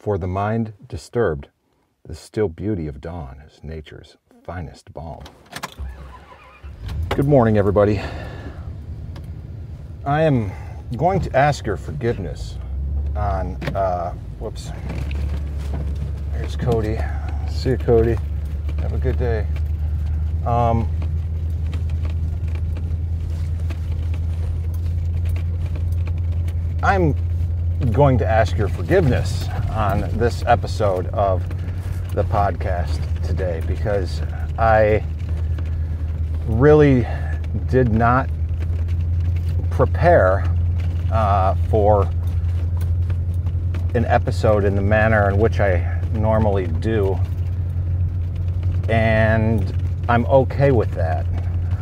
For the mind disturbed, the still beauty of dawn is nature's finest balm. Good morning, everybody. I am going to ask your forgiveness on, whoops. Here's Cody. See you, Cody. Have a good day. I'm going to ask your forgiveness on this episode of the podcast today because I really did not prepare for an episode in the manner in which I normally do, and I'm okay with that.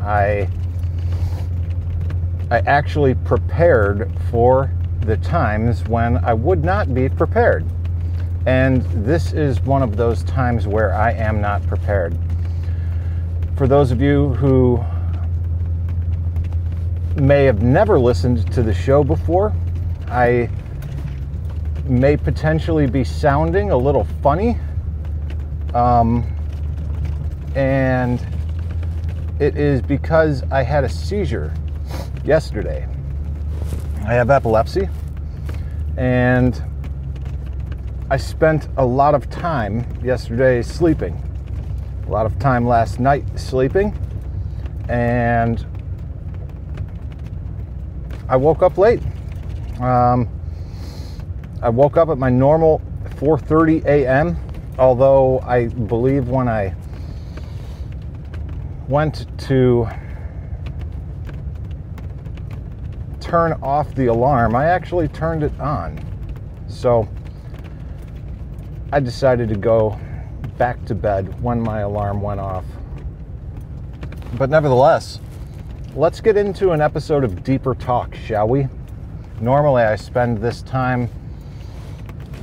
I actually prepared for the times when I would not be prepared. And this is one of those times where I am not prepared. For those of you who may have never listened to the show before, I may potentially be sounding a little funny. And it is because I had a seizure yesterday. I have epilepsy, and I spent a lot of time yesterday sleeping, a lot of time last night sleeping, and I woke up late. I woke up at my normal 4:30 a.m., although I believe when I went to turn off the alarm, I actually turned it on. So I decided to go back to bed when my alarm went off. But nevertheless, let's get into an episode of Deeper Talk, shall we? Normally I spend this time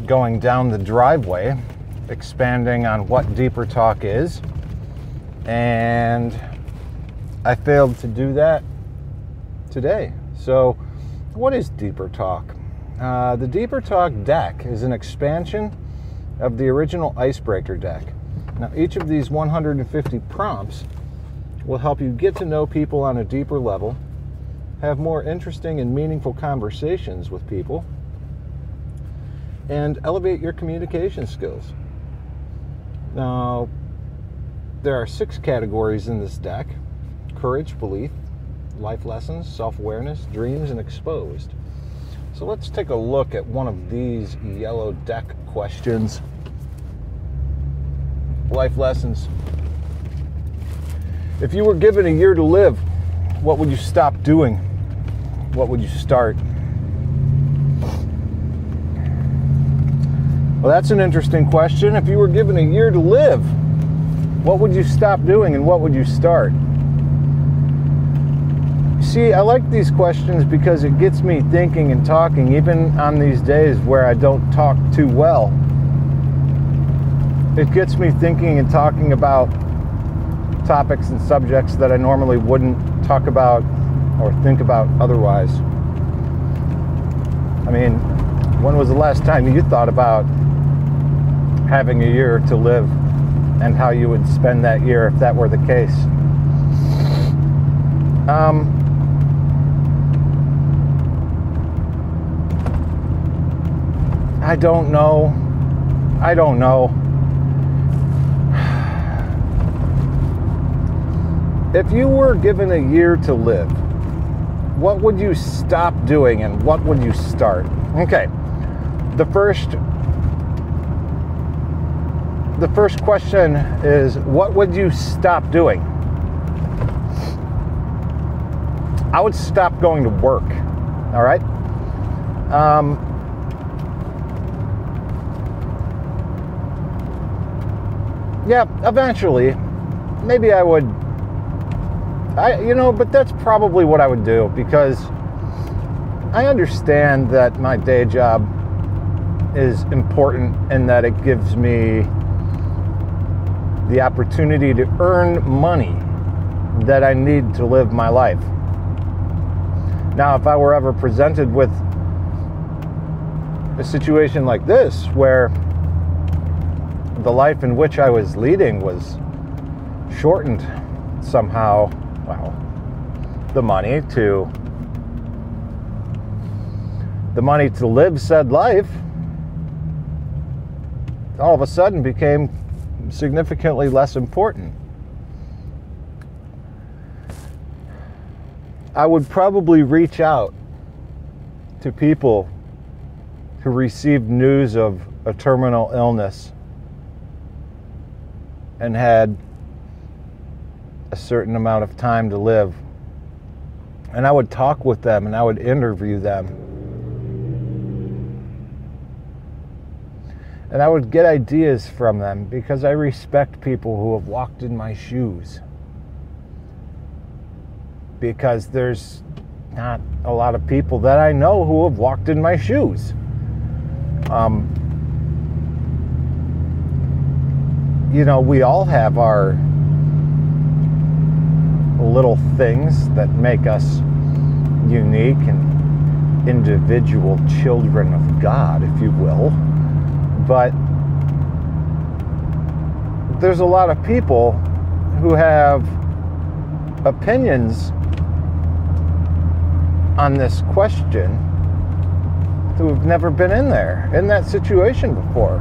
going down the driveway, expanding on what Deeper Talk is, and I failed to do that today. So, what is Deeper Talk? The Deeper Talk deck is an expansion of the original Icebreaker deck. Now, each of these 150 prompts will help you get to know people on a deeper level, have more interesting and meaningful conversations with people, and elevate your communication skills. Now, there are 6 categories in this deck: courage, belief, life lessons, self-awareness, dreams, and exposed. So let's take a look at one of these yellow deck questions. Life lessons. If you were given a year to live, what would you stop doing? What would you start? Well, that's an interesting question. If you were given a year to live, what would you stop doing and what would you start? See, I like these questions because it gets me thinking and talking, even on these days where I don't talk too well. It gets me thinking and talking about topics and subjects that I normally wouldn't talk about or think about otherwise. I mean, when was the last time you thought about having a year to live and how you would spend that year if that were the case? I don't know. If you were given a year to live, what would you stop doing and what would you start? Okay, the first question is, what would you stop doing? I would stop going to work, all right? Yeah, eventually, maybe I would, but that's probably what I would do, because I understand that my day job is important and that it gives me the opportunity to earn money that I need to live my life. Now, if I were ever presented with a situation like this where the life in which I was leading was shortened somehow. Well, the money to live said life all of a sudden became significantly less important. I would probably reach out to people who received news of a terminal illness and had a certain amount of time to live. And I would talk with them and I would interview them. And I would get ideas from them because I respect people who have walked in my shoes. Because there's not a lot of people that I know who have walked in my shoes. You know, we all have our little things that make us unique and individual children of God, if you will. But there's a lot of people who have opinions on this question who have never been in that situation before.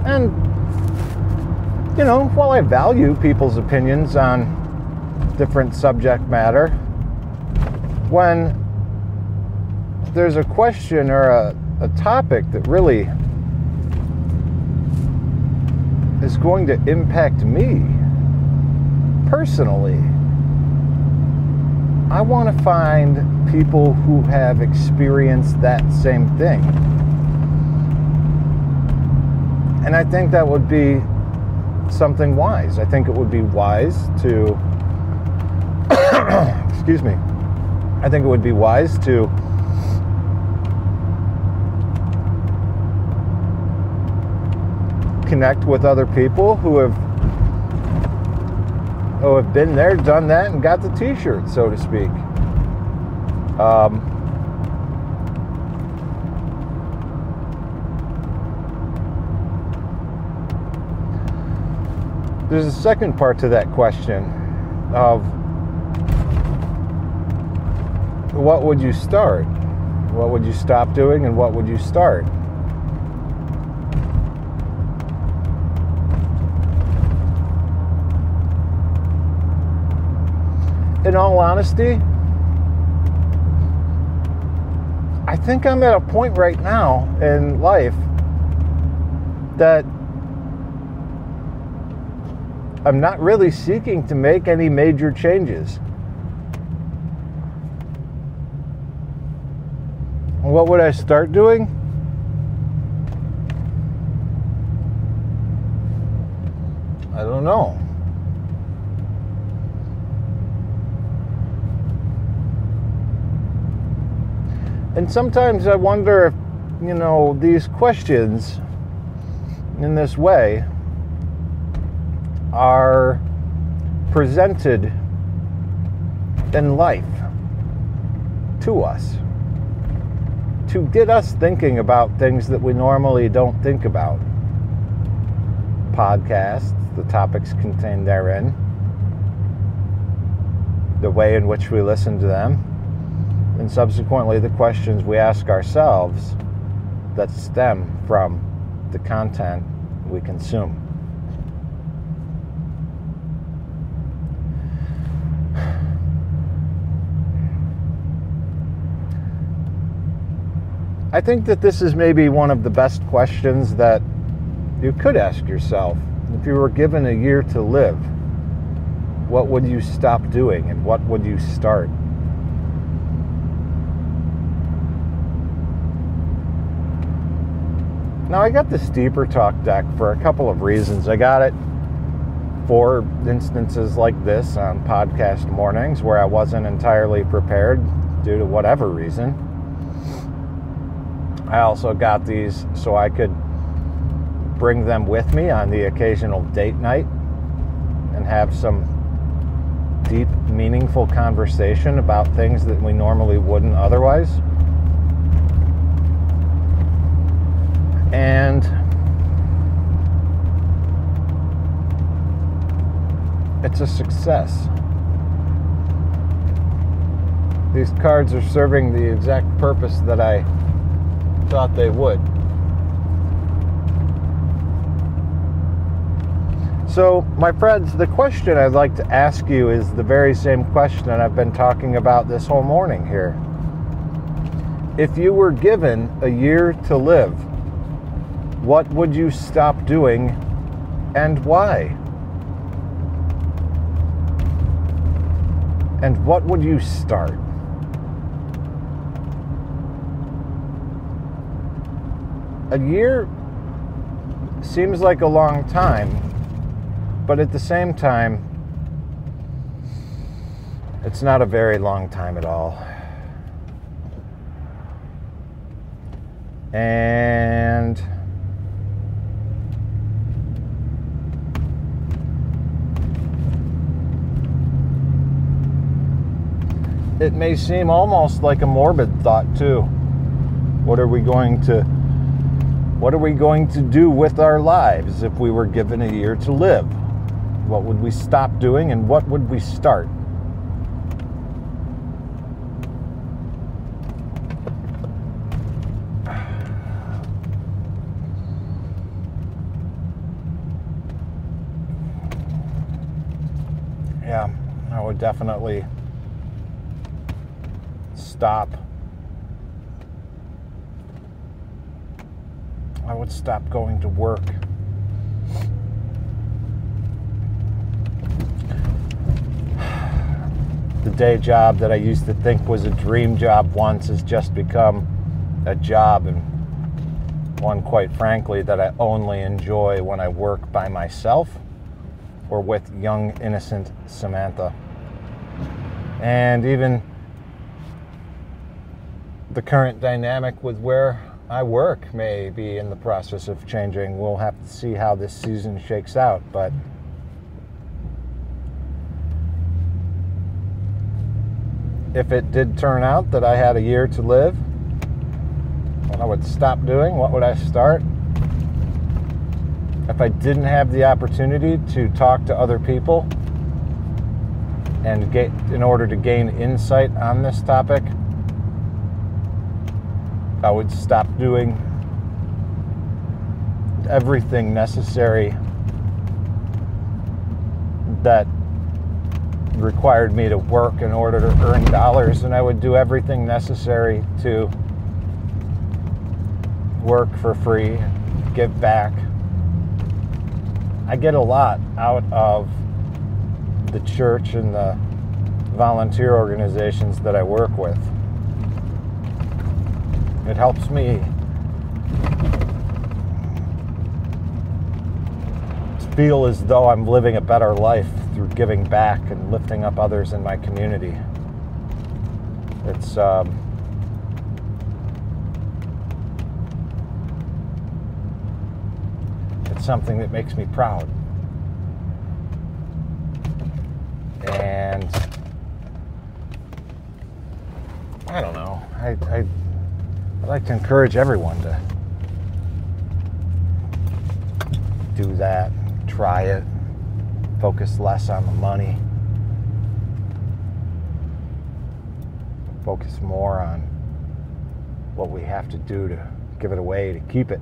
And, you know, while I value people's opinions on different subject matter, when there's a question or a topic that really is going to impact me personally, I want to find people who have experienced that same thing. And I think that would be something wise. I think it would be wise to excuse me. I think it would be wise to connect with other people who have been there, done that, and got the t-shirt, so to speak. There's a second part to that question of what would you start? What would you stop doing, and what would you start? In all honesty, I think I'm at a point right now in life that I'm not really seeking to make any major changes. What would I start doing? I don't know. And sometimes I wonder if, you know, these questions in this way are presented in life to us, to get us thinking about things that we normally don't think about. Podcasts, the topics contained therein, the way in which we listen to them, and subsequently the questions we ask ourselves that stem from the content we consume. I think that this is maybe one of the best questions that you could ask yourself. If you were given a year to live, what would you stop doing and what would you start? Now, I got this deeper talk deck for a couple of reasons. I got it for instances like this on podcast mornings where I wasn't entirely prepared due to whatever reason. I also got these so I could bring them with me on the occasional date night and have some deep, meaningful conversation about things that we normally wouldn't otherwise. it's a success. These cards are serving the exact purpose that I thought they would. So, my friends, the question I'd like to ask you is the very same question I've been talking about this whole morning here. If you were given a year to live, what would you stop doing and why? And what would you start? A year seems like a long time, but at the same time, it's not a very long time at all. And it may seem almost like a morbid thought too. What are we going to do with our lives if we were given a year to live? What would we stop doing and what would we start? Yeah, I would definitely stop. I would stop going to work. The day job that I used to think was a dream job once has just become a job, and one, quite frankly, that I only enjoy when I work by myself or with young, innocent Samantha. And even the current dynamic with where I work may be in the process of changing. We'll have to see how this season shakes out, but if it did turn out that I had a year to live, what I would stop doing, what would I start? If I didn't have the opportunity to talk to other people and in order to gain insight on this topic, I would stop doing everything necessary that required me to work in order to earn dollars, and I would do everything necessary to work for free, give back. I get a lot out of the church and the volunteer organizations that I work with. It helps me feel as though I'm living a better life through giving back and lifting up others in my community. It's something that makes me proud. And I don't know. I'd like to encourage everyone to do that, try it, focus less on the money, focus more on what we have to do to give it away to keep it.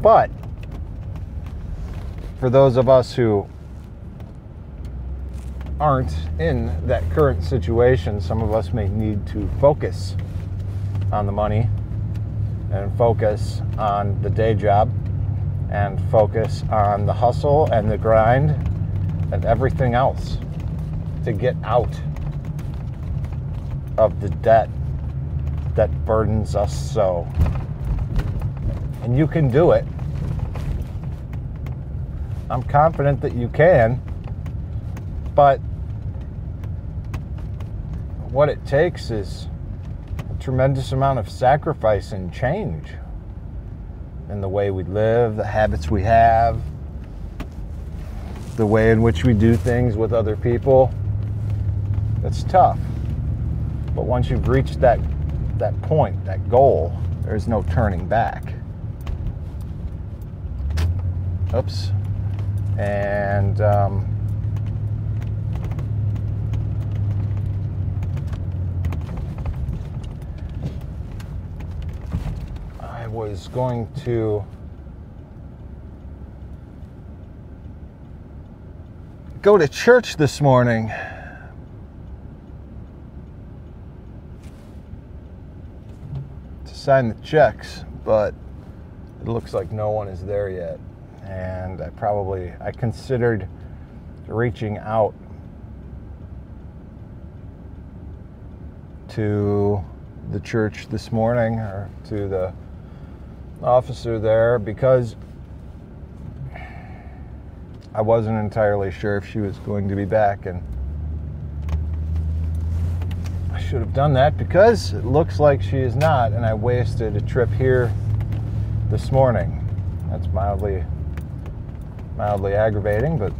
But for those of us who aren't in that current situation, some of us may need to focus on the money and focus on the day job and focus on the hustle and the grind and everything else to get out of the debt that burdens us so. And you can do it. I'm confident that you can, but what it takes is a tremendous amount of sacrifice and change in the way we live, the habits we have, the way in which we do things with other people. It's tough. But once you've reached that point, that goal, there's no turning back. Oops. And I was going to go to church this morning. To sign the checks, but it looks like no one is there yet. And I considered reaching out to the church this morning, or to the officer there, because I wasn't entirely sure if she was going to be back, and I should have done that because it looks like she is not, and I wasted a trip here this morning. That's mildly aggravating, but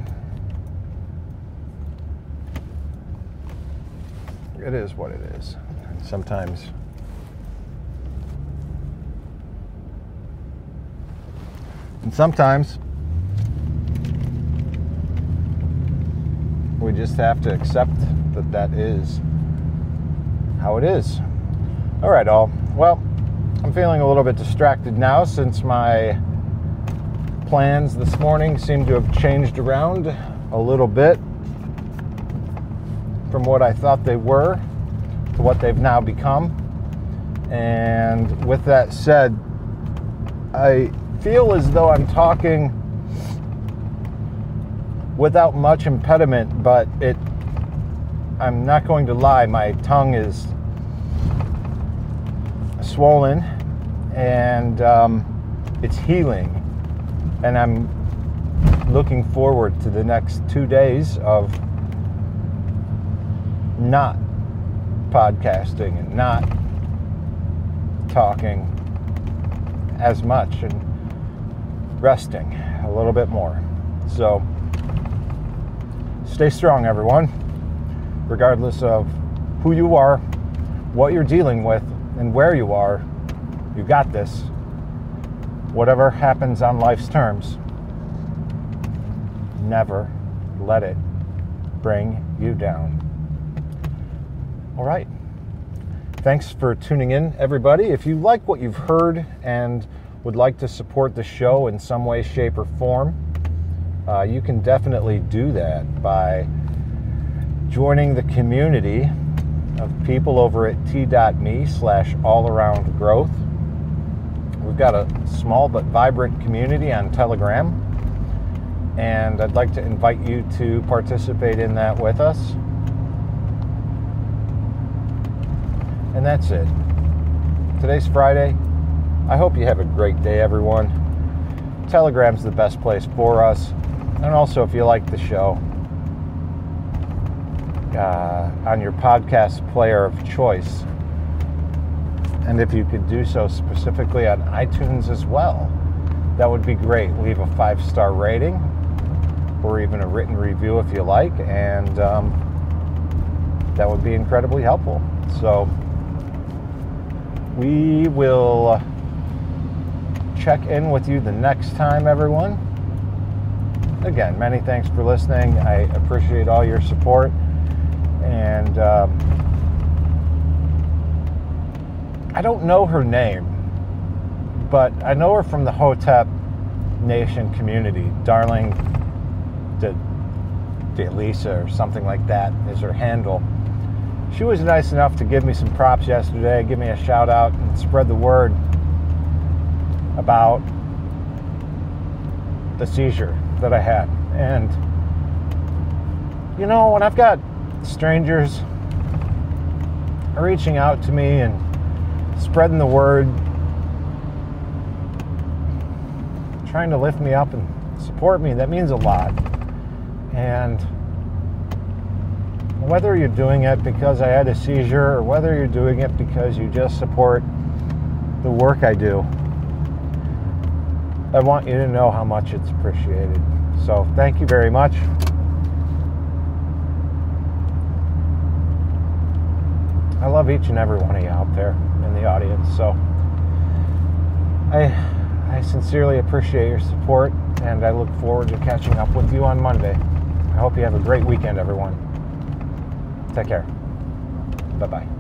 it is what it is. And sometimes we just have to accept that is how it is. All right, all. Well, I'm feeling a little bit distracted now since my plans this morning seem to have changed around a little bit from what I thought they were to what they've now become. And with that said, I feel as though I'm talking without much impediment, but I'm not going to lie, my tongue is swollen and it's healing. And I'm looking forward to the next 2 days of not podcasting and not talking as much and resting a little bit more. So stay strong, everyone, regardless of who you are, what you're dealing with, and where you are. You got this. Whatever happens on life's terms, never let it bring you down. All right. Thanks for tuning in, everybody. If you like what you've heard and would like to support the show in some way, shape, or form, you can definitely do that by joining the community of people over at t.me/allaroundgrowth. We've got a small but vibrant community on Telegram, and I'd like to invite you to participate in that with us. And that's it. Today's Friday. I hope you have a great day, everyone. Telegram's the best place for us. And also, if you like the show, on your podcast player of choice, and if you could do so specifically on iTunes as well, that would be great. Leave a 5-star rating or even a written review if you like, and that would be incredibly helpful. So we will check in with you the next time, everyone. Again, many thanks for listening. I appreciate all your support, and I don't know her name, but I know her from the Hotep Nation community. Darling de Lisa or something like that is her handle. She was nice enough to give me some props yesterday, give me a shout out, and spread the word about the seizure that I had. And you know, when I've got strangers reaching out to me and spreading the word, trying to lift me up and support me, that means a lot. And whether you're doing it because I had a seizure or whether you're doing it because you just support the work I do, I want you to know how much it's appreciated. So thank you very much. I love each and every one of you out there in the audience. So I I sincerely appreciate your support, and I look forward to catching up with you on Monday. I hope you have a great weekend, everyone. Take care. Bye-bye.